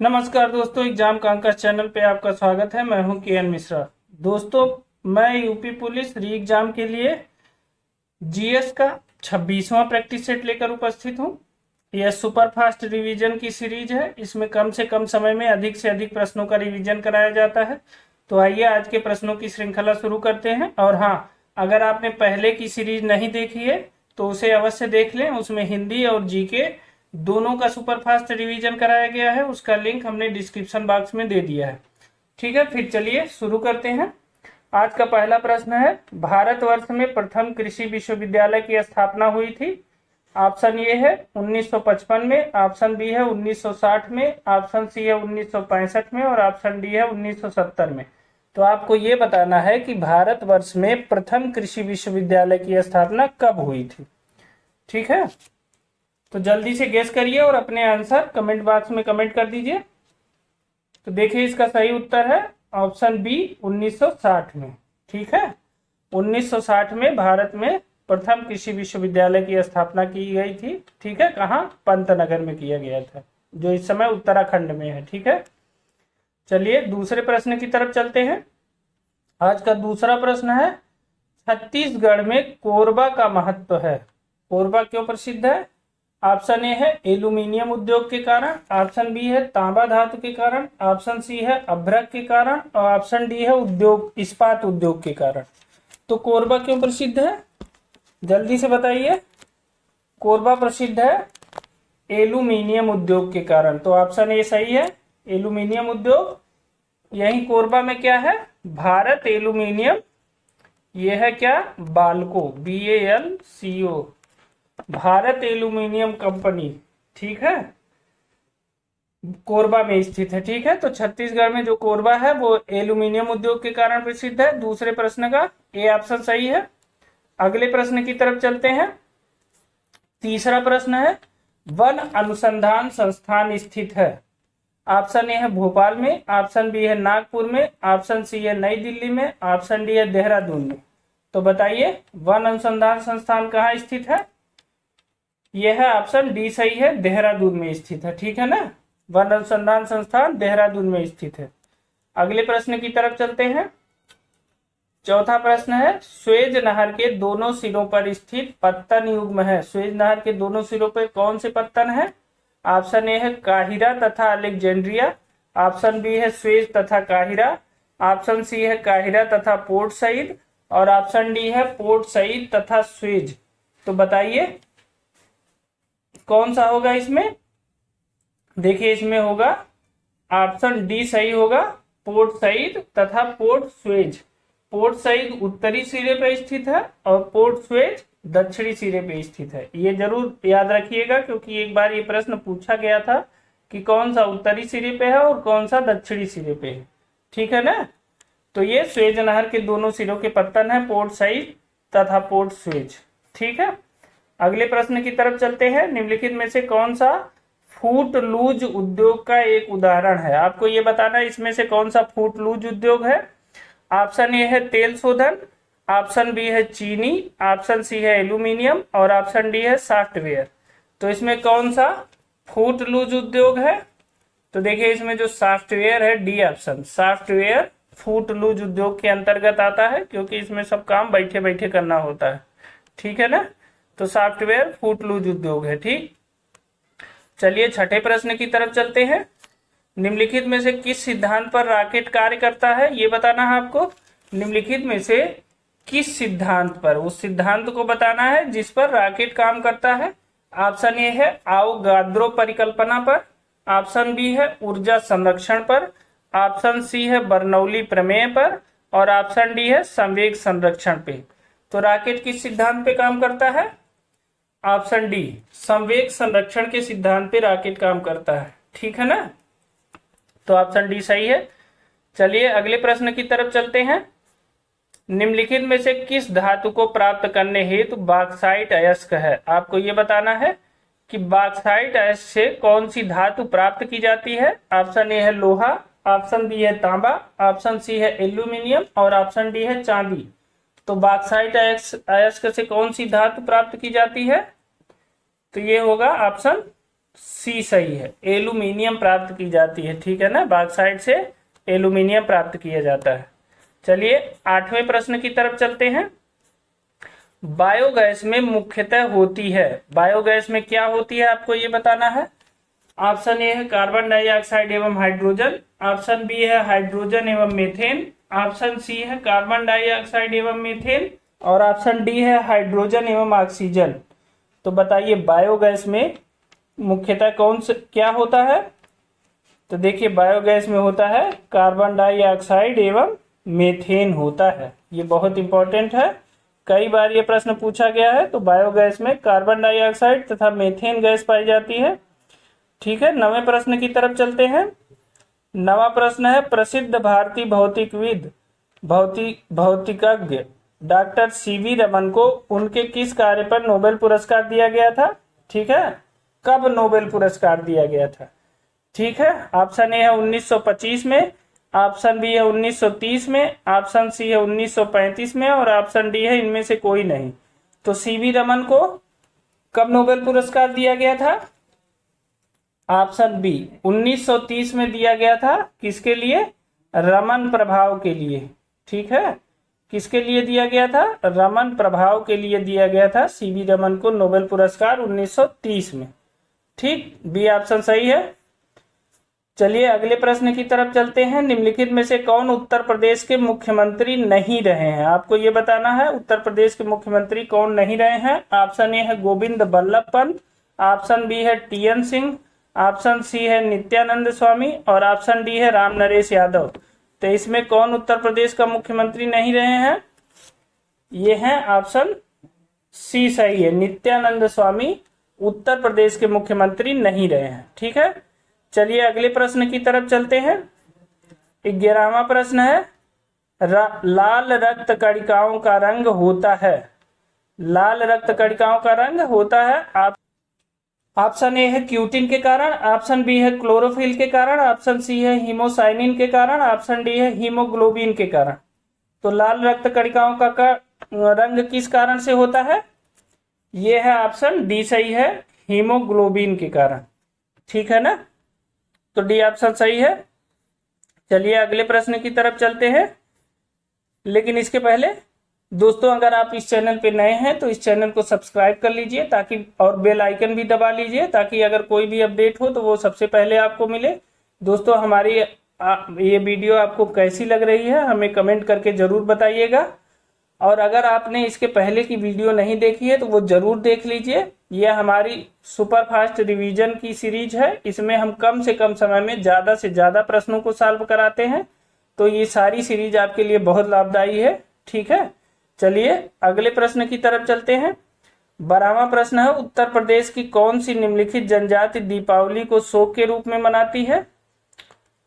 नमस्कार दोस्तों, exam conquer channel पे आपका स्वागत है। मैं हूं के.एन. मिश्रा। दोस्तों, मैं यूपी पुलिस री एग्जाम के लिए जीएस का 26वां प्रैक्टिस सेट लेकर उपस्थित हूं। यह सुपर फास्ट रिवीजन की सीरीज है। इसमें कम से कम समय में अधिक से अधिक प्रश्नों का रिवीजन कराया जाता है। तो आइए आज के प्रश्नों की श्रृंखला शुरू करते हैं। और हाँ, अगर आपने पहले की सीरीज नहीं देखी है तो उसे अवश्य देख लें। उसमें हिंदी और जीके दोनों का सुपरफास्ट रिवीजन कराया गया है। उसका लिंक हमने डिस्क्रिप्शन बॉक्स में दे दिया है। ठीक है, फिर चलिए शुरू करते हैं। आज का पहला प्रश्न है, भारतवर्ष में प्रथम कृषि विश्वविद्यालय की स्थापना हुई थी। ऑप्शन ए है 1955 में, ऑप्शन बी है 1960 में, ऑप्शन सी है 1965 में और ऑप्शन डी है 1970 में। तो आपको ये बताना है कि भारतवर्ष में प्रथम कृषि विश्वविद्यालय की स्थापना कब हुई थी। ठीक है, तो जल्दी से गेस करिए और अपने आंसर कमेंट बॉक्स में कमेंट कर दीजिए। तो देखिए, इसका सही उत्तर है ऑप्शन बी 1960 में। ठीक है, 1960 में भारत में प्रथम कृषि विश्वविद्यालय की स्थापना की गई थी। ठीक है, कहाँ? पंतनगर में किया गया था, जो इस समय उत्तराखंड में है। ठीक है, चलिए दूसरे प्रश्न की तरफ चलते हैं। आज का दूसरा प्रश्न है, छत्तीसगढ़ में कोरबा का महत्व है। कोरबा क्यों प्रसिद्ध है? ऑप्शन ए है एल्यूमिनियम उद्योग के कारण, ऑप्शन बी है तांबा धातु के कारण, ऑप्शन सी है अभ्रक के कारण और ऑप्शन डी है उद्योग इस्पात उद्योग के कारण। तो कोरबा क्यों प्रसिद्ध है, जल्दी से बताइए। कोरबा प्रसिद्ध है एल्यूमिनियम उद्योग के कारण। तो ऑप्शन ए सही है, एल्यूमिनियम उद्योग। यही कोरबा में क्या है? भारत एल्यूमिनियम। यह है क्या? Balco, BALCO, Bharat aluminium company. ठीक है, कोरबा में स्थित है। ठीक है, तो छत्तीसगढ़ में जो कोरबा है वो एल्यूमिनियम उद्योग के कारण प्रसिद्ध है। दूसरे प्रश्न का ए ऑप्शन सही है। अगले प्रश्न की तरफ चलते हैं। तीसरा प्रश्न है, वन अनुसंधान संस्थान स्थित है। ऑप्शन ए है भोपाल में, ऑप्शन बी है नागपुर में, ऑप्शन सी है नई दिल्ली में, ऑप्शन डी है देहरादून में। तो बताइए, वन अनुसंधान संस्थान कहाँ स्थित है? यह ऑप्शन डी सही है, देहरादून में स्थित है। ठीक है ना, वन अनुसंधान संस्थान देहरादून में स्थित है। अगले प्रश्न की तरफ चलते हैं। चौथा प्रश्न है, स्वेज नहर के दोनों सिरों पर स्थित पत्तन युग्म है। स्वेज नहर के दोनों सिरों पर कौन से पत्तन है? ऑप्शन ए है काहिरा तथा अलेक्जेंड्रिया, ऑप्शन बी है स्वेज तथा काहिरा, ऑप्शन सी है काहिरा तथा पोर्ट सईद और ऑप्शन डी है पोर्ट सईद तथा स्वेज। तो बताइए कौन सा होगा इसमें? देखिए, इसमें होगा ऑप्शन डी सही होगा, पोर्ट सईद तथा पोर्ट स्वेज। पोर्ट सईद उत्तरी सिरे पर स्थित है और पोर्ट स्वेज दक्षिणी सिरे पे स्थित है। ये जरूर याद रखिएगा, क्योंकि एक बार ये प्रश्न पूछा गया था कि कौन सा उत्तरी सिरे पे है और कौन सा दक्षिणी सिरे पे है। ठीक है ना, तो ये स्वेज नहर के दोनों सिरों के पत्तन है, पोर्ट सईद तथा पोर्ट स्वेज। ठीक है, अगले प्रश्न की तरफ चलते हैं। निम्नलिखित में से कौन सा फूट लूज उद्योग का एक उदाहरण है? आपको ये बताना है इसमें से कौन सा फूट लूज उद्योग है। ऑप्शन ए है तेल शोधन, ऑप्शन बी है चीनी, ऑप्शन सी है एल्यूमिनियम और ऑप्शन डी है सॉफ्टवेयर। तो इसमें कौन सा फूट लूज उद्योग है? तो देखिए, इसमें जो सॉफ्टवेयर है, डी ऑप्शन, सॉफ्टवेयर फूट लूज उद्योग के अंतर्गत आता है, क्योंकि इसमें सब काम बैठे बैठे करना होता है। ठीक है ना, तो सॉफ्टवेयर फूट लूज उद्योग है। ठीक, चलिए छठे प्रश्न की तरफ चलते हैं। निम्नलिखित में से किस सिद्धांत पर रॉकेट कार्य करता है, ये बताना है आपको। निम्नलिखित में से किस सिद्धांत पर, उस सिद्धांत को बताना है जिस पर रॉकेट काम करता है। ऑप्शन ए है आवोगाद्रो परिकल्पना पर, ऑप्शन बी है ऊर्जा संरक्षण पर, ऑप्शन सी है बर्नौली प्रमेय पर और ऑप्शन डी है संवेग संरक्षण पे। तो रॉकेट किस सिद्धांत पे काम करता है? ऑप्शन डी, संवेग संरक्षण के सिद्धांत पे रॉकेट काम करता है। ठीक है ना, तो ऑप्शन डी सही है। चलिए अगले प्रश्न की तरफ चलते हैं। निम्नलिखित में से किस धातु को प्राप्त करने हेतु बॉक्साइट अयस्क है? आपको ये बताना है कि बॉक्साइट अयस्क से कौन सी धातु प्राप्त की जाती है। ऑप्शन ए है लोहा, ऑप्शन बी है तांबा, ऑप्शन सी है एल्यूमिनियम और ऑप्शन डी है चांदी। तो बॉक्साइट अयस्क से कौन सी धातु प्राप्त की जाती है? तो ये होगा ऑप्शन सी सही है, एल्यूमिनियम प्राप्त की जाती है। ठीक है ना, बॉक्साइट से एल्यूमिनियम प्राप्त किया जाता है। चलिए 8वें प्रश्न की तरफ चलते हैं। बायोगैस में मुख्यतः होती है, बायोगैस में क्या होती है आपको ये बताना है। ऑप्शन ए है कार्बन डाइऑक्साइड एवं हाइड्रोजन, ऑप्शन बी है हाइड्रोजन एवं मीथेन, ऑप्शन सी है कार्बन डाइऑक्साइड एवं मीथेन, और ऑप्शन डी है हाइड्रोजन एवं ऑक्सीजन। तो बताइए बायोगैस में मुख्यतः कौन से क्या होता है। तो देखिए बायोगैस में होता है कार्बन डाइऑक्साइड एवं मीथेन होता है। ये बहुत इंपॉर्टेंट है, कई बार ये प्रश्न पूछा गया है। तो बायोगैस में कार्बन डाइऑक्साइड तथा मीथेन गैस पाई जाती है। ठीक है, 9वें प्रश्न की तरफ चलते हैं। 9वां प्रश्न है प्रसिद्ध भारतीय भौतिकविद भौतिकज्ञ डॉक्टर सीवी रमन को उनके किस कार्य पर नोबेल पुरस्कार दिया गया था। ठीक है, कब नोबेल पुरस्कार दिया गया था। ठीक है, ऑप्शन ए है 1925 में, ऑप्शन बी है 1930 में, ऑप्शन सी है 1935 में, और ऑप्शन डी है इनमें से कोई नहीं। तो सीवी रमन को कब नोबेल पुरस्कार दिया गया था। ऑप्शन बी 1930 में दिया गया था। किसके लिए, रमन प्रभाव के लिए। ठीक है, किसके लिए दिया गया था, रमन प्रभाव के लिए दिया गया था सीवी रमन को नोबेल पुरस्कार 1930 में। ठीक, बी ऑप्शन सही है। चलिए अगले प्रश्न की तरफ चलते हैं। निम्नलिखित में से कौन उत्तर प्रदेश के मुख्यमंत्री नहीं रहे हैं, आपको ये बताना है उत्तर प्रदेश के मुख्यमंत्री कौन नहीं रहे हैं। ऑप्शन ए है गोविंद बल्लभ पंत, ऑप्शन बी है टीएन सिंह, ऑप्शन सी है नित्यानंद स्वामी, और ऑप्शन डी है राम नरेश यादव। तो इसमें कौन उत्तर प्रदेश का मुख्यमंत्री नहीं रहे हैं, ये है ऑप्शन सी सही है, नित्यानंद स्वामी उत्तर प्रदेश के मुख्यमंत्री नहीं रहे हैं। ठीक है, चलिए अगले प्रश्न की तरफ चलते हैं। 11वां प्रश्न है लाल रक्त कणिकाओं का रंग होता है, लाल रक्त कणिकाओं का रंग होता है। ऑप्शन ए है क्यूटिन के कारण, ऑप्शन बी है क्लोरोफिल के कारण, ऑप्शन सी है हीमोसाइनिन के कारण, ऑप्शन डी है हीमोग्लोबिन के कारण। तो लाल रक्त कणिकाओं का रंग किस कारण से होता है, ये है ऑप्शन डी सही है, हीमोग्लोबिन के कारण। ठीक है ना, तो डी ऑप्शन सही है। चलिए अगले प्रश्न की तरफ चलते हैं, लेकिन इसके पहले दोस्तों अगर आप इस चैनल पे नए हैं तो इस चैनल को सब्सक्राइब कर लीजिए ताकि, और बेल आइकन भी दबा लीजिए ताकि अगर कोई भी अपडेट हो तो वो सबसे पहले आपको मिले। दोस्तों हमारी ये वीडियो आपको कैसी लग रही है हमें कमेंट करके जरूर बताइएगा, और अगर आपने इसके पहले की वीडियो नहीं देखी है तो वो जरूर देख लीजिए। यह हमारी सुपर फास्ट रिवीजन की सीरीज है, इसमें हम कम से कम समय में ज़्यादा से ज़्यादा प्रश्नों को सॉल्व कराते हैं, तो ये सारी सीरीज आपके लिए बहुत लाभदायी है। ठीक है, चलिए अगले प्रश्न की तरफ चलते हैं। 12वां प्रश्न है उत्तर प्रदेश की कौन सी निम्नलिखित जनजाति दीपावली को शोक के रूप में मनाती है।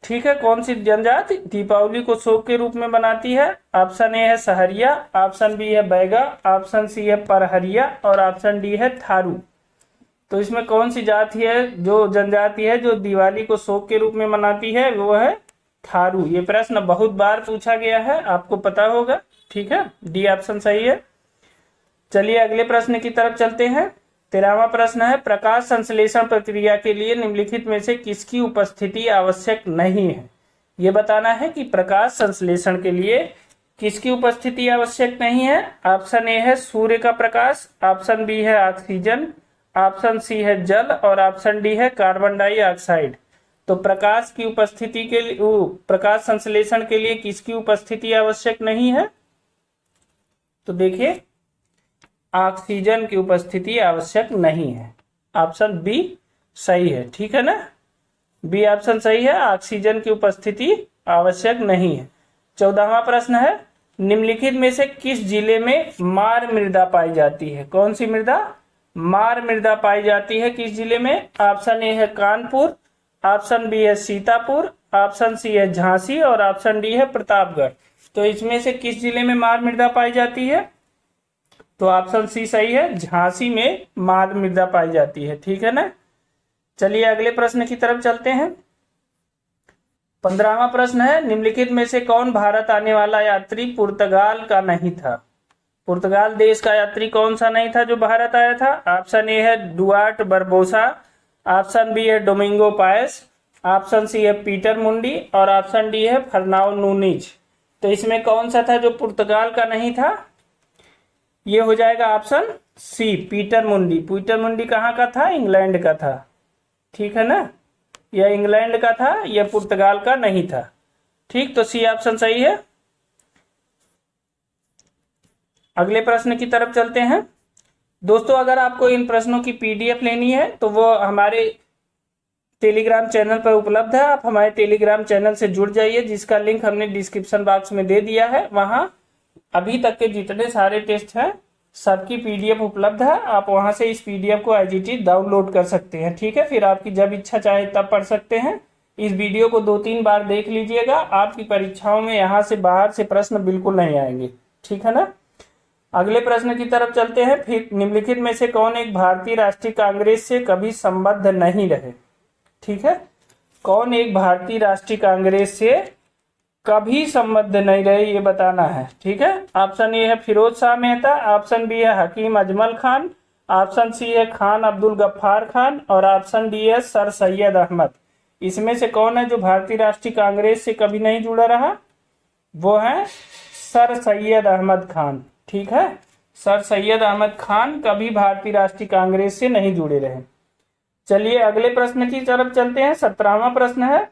ठीक है, कौन सी जनजाति दीपावली को शोक के रूप में मनाती है। ऑप्शन ए है सहरिया, ऑप्शन बी है बैगा, ऑप्शन सी है परहरिया, और ऑप्शन डी है थारू। तो इसमें कौन सी जाति है, जो जनजाति है जो दिवाली को शोक के रूप में मनाती है, वो है थारू। ये प्रश्न बहुत बार पूछा गया है, आपको पता होगा। ठीक है, डी ऑप्शन सही है। चलिए अगले प्रश्न की तरफ चलते हैं। 13वां प्रश्न है प्रकाश संश्लेषण प्रक्रिया के लिए निम्नलिखित में से किसकी उपस्थिति आवश्यक नहीं है। यह बताना है कि प्रकाश संश्लेषण के लिए किसकी उपस्थिति आवश्यक नहीं है। ऑप्शन ए है सूर्य का प्रकाश, ऑप्शन बी है ऑक्सीजन, ऑप्शन सी है जल, और ऑप्शन डी है कार्बन डाइऑक्साइड। तो प्रकाश की उपस्थिति के लिए, प्रकाश संश्लेषण के लिए किसकी उपस्थिति आवश्यक नहीं है। तो देखिए ऑक्सीजन की उपस्थिति आवश्यक नहीं है, ऑप्शन बी सही है। ठीक है ना, बी ऑप्शन सही है, ऑक्सीजन की उपस्थिति आवश्यक नहीं है। 14वां प्रश्न है निम्नलिखित में से किस जिले में मार मृदा पाई जाती है। कौन सी मृदा, मार मृदा पाई जाती है किस जिले में। ऑप्शन ए है कानपुर, ऑप्शन बी है सीतापुर, ऑप्शन सी है झांसी, और ऑप्शन डी है प्रतापगढ़। तो इसमें से किस जिले में मार मृदा पाई जाती है। तो ऑप्शन सी सही है, झांसी में मार मृदा पाई जाती है। ठीक है ना, चलिए अगले प्रश्न की तरफ चलते हैं। 15वां प्रश्न है निम्नलिखित में से कौन भारत आने वाला यात्री पुर्तगाल का नहीं था। पुर्तगाल देश का यात्री कौन सा नहीं था जो भारत आया था। ऑप्शन ए है डुआर्ट बरबोसा, ऑप्शन बी है डोमिंगो पायस, ऑप्शन सी है पीटर मुंडी और ऑप्शन डी है फर्नाओ नूनीज। तो इसमें कौन सा था जो पुर्तगाल का नहीं था? ये हो जाएगा ऑप्शन सी पीटर मुंडी। पीटर मुंडी कहाँ का था? इंग्लैंड का था, ठीक है ना, यह इंग्लैंड का था, यह पुर्तगाल का नहीं था। ठीक, तो सी ऑप्शन सही है। अगले प्रश्न की तरफ चलते हैं। दोस्तों अगर आपको इन प्रश्नों की पीडीएफ लेनी है तो वो हमारे टेलीग्राम चैनल पर उपलब्ध है। आप हमारे टेलीग्राम चैनल से जुड़ जाइए, जिसका लिंक हमने डिस्क्रिप्शन बॉक्स में दे दिया है। वहां अभी तक के जितने सारे टेस्ट हैं सबकी पीडीएफ उपलब्ध है। आप वहां से इस पीडीएफ को एज इट इज डाउनलोड कर सकते हैं, ठीक है। फिर आपकी जब इच्छा चाहे तब पढ़ सकते हैं। इस वीडियो को 2-3 बार देख लीजिएगा, आपकी परीक्षाओं में यहाँ से बाहर से प्रश्न बिल्कुल नहीं आएंगे, ठीक है ना। अगले प्रश्न की तरफ चलते हैं। फिर निम्नलिखित में से कौन एक भारतीय राष्ट्रीय कांग्रेस से कभी संबद्ध नहीं रहे? ठीक है, कौन एक भारतीय राष्ट्रीय कांग्रेस से कभी संबद्ध नहीं रहे, ये बताना है, ठीक है। ऑप्शन ए है फिरोज शाह मेहता, ऑप्शन बी है हकीम अजमल खान, ऑप्शन सी है खान अब्दुल गफ्फार खान और ऑप्शन डी है सर सैयद अहमद। इसमें से कौन है जो भारतीय राष्ट्रीय कांग्रेस से कभी नहीं जुड़ा रहा? वो है सर सैयद अहमद खान, ठीक है। सर सैयद अहमद खान कभी भारतीय राष्ट्रीय कांग्रेस से नहीं जुड़े रहे। चलिए अगले प्रश्न की तरफ चलते हैं। 17वां प्रश्न है,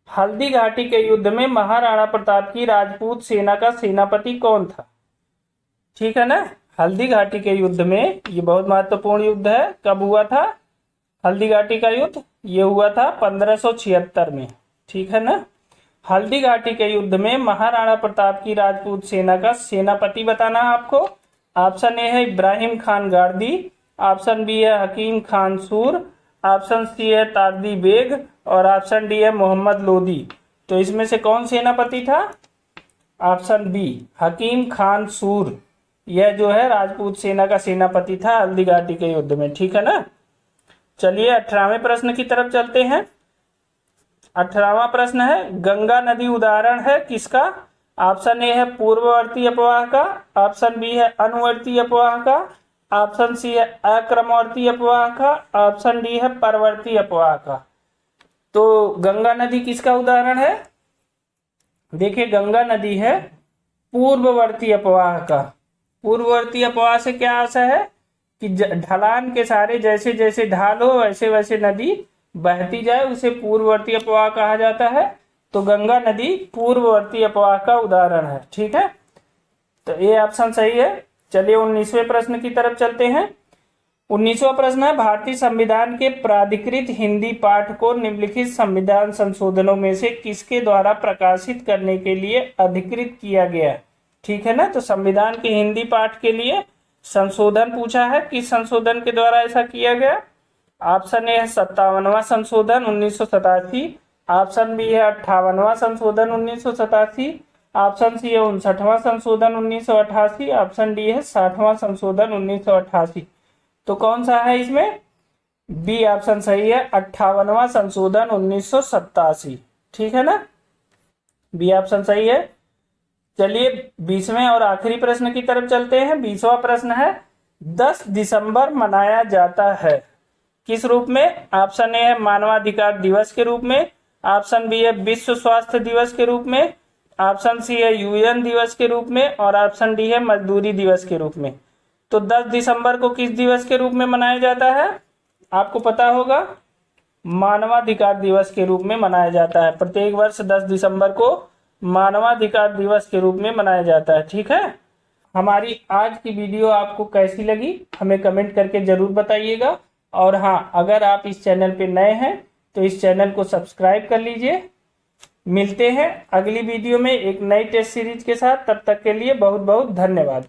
हल्दी घाटी के युद्ध में महाराणा प्रताप की राजपूत सेना का सेनापति कौन था? ठीक है ना, हल्दी घाटी के युद्ध में, ये बहुत महत्वपूर्ण युद्ध है। कब हुआ था हल्दी घाटी का युद्ध? ये हुआ था 1576 में, ठीक है ना। हल्दी घाटी के युद्ध में महाराणा प्रताप की राजपूत सेना का सेनापति बताना है आपको। ऑप्शन ए है इब्राहिम खान गारदी, ऑप्शन बी है हकीम खान सूर, ऑप्शन सी है तारदी बेग और ऑप्शन डी है मोहम्मद लोदी। तो इसमें से कौन सेनापति था? ऑप्शन बी हकीम खान सूर, यह जो है राजपूत सेना का सेनापति था हल्दी घाटी के युद्ध में, ठीक है ना। चलिए 18वें प्रश्न की तरफ चलते हैं। 18वां प्रश्न है, गंगा नदी उदाहरण है किसका? ऑप्शन ए है पूर्ववर्ती अपवाह का, ऑप्शन बी है अनुवर्ती अपवाह का, ऑप्शन सी है अक्रमवर्ती अपवाह का, ऑप्शन डी है परवर्ती अपवाह का। तो गंगा नदी किसका उदाहरण है? देखिए गंगा नदी है पूर्ववर्ती अपवाह का। पूर्ववर्ती अपवाह से क्या आशा है कि ढलान के सारे जैसे जैसे ढाल हो वैसे वैसे नदी बहती जाए, उसे पूर्ववर्ती अपवाह कहा जाता है। तो गंगा नदी पूर्ववर्ती अपवाह का उदाहरण है, ठीक है। तो ये ऑप्शन सही है। चलिए 19वें प्रश्न की तरफ चलते हैं। 19वां प्रश्न है, भारतीय संविधान के प्राधिकृत हिंदी पाठ को निम्नलिखित संविधान संशोधनों में से किसके द्वारा प्रकाशित करने के लिए अधिकृत किया गया? ठीक है ना, तो संविधान के हिंदी पाठ के लिए संशोधन पूछा है, किस संशोधन के द्वारा ऐसा किया गया? ऑप्शन ए है 57वां संशोधन 1987, ऑप्शन बी है 58वां संशोधन 1987, ऑप्शन सी है 59वां संशोधन 1988, ऑप्शन डी है 60वां संशोधन 1988। तो कौन सा है इसमें? बी ऑप्शन सही है 58वां संशोधन 1987, ठीक है ना, बी ऑप्शन सही है। चलिए 20वें और आखिरी प्रश्न की तरफ चलते हैं। 20वां प्रश्न है, 10 दिसंबर मनाया जाता है किस रूप में? ऑप्शन ए है मानवाधिकार दिवस के रूप में, ऑप्शन बी है विश्व स्वास्थ्य दिवस के रूप में, ऑप्शन सी है यूएन दिवस के रूप में और ऑप्शन डी है मजदूरी दिवस के रूप में। तो 10 दिसंबर को किस दिवस के रूप में मनाया जाता है? आपको पता होगा, मानवाधिकार दिवस के रूप में मनाया जाता है। प्रत्येक वर्ष 10 दिसंबर को मानवाधिकार दिवस के रूप में मनाया जाता है, ठीक है। हमारी आज की वीडियो आपको कैसी लगी हमें कमेंट करके जरूर बताइएगा। और हाँ, अगर आप इस चैनल पे नए हैं तो इस चैनल को सब्सक्राइब कर लीजिए। मिलते हैं अगली वीडियो में एक नई टेस्ट सीरीज के साथ, तब तक के लिए बहुत बहुत धन्यवाद।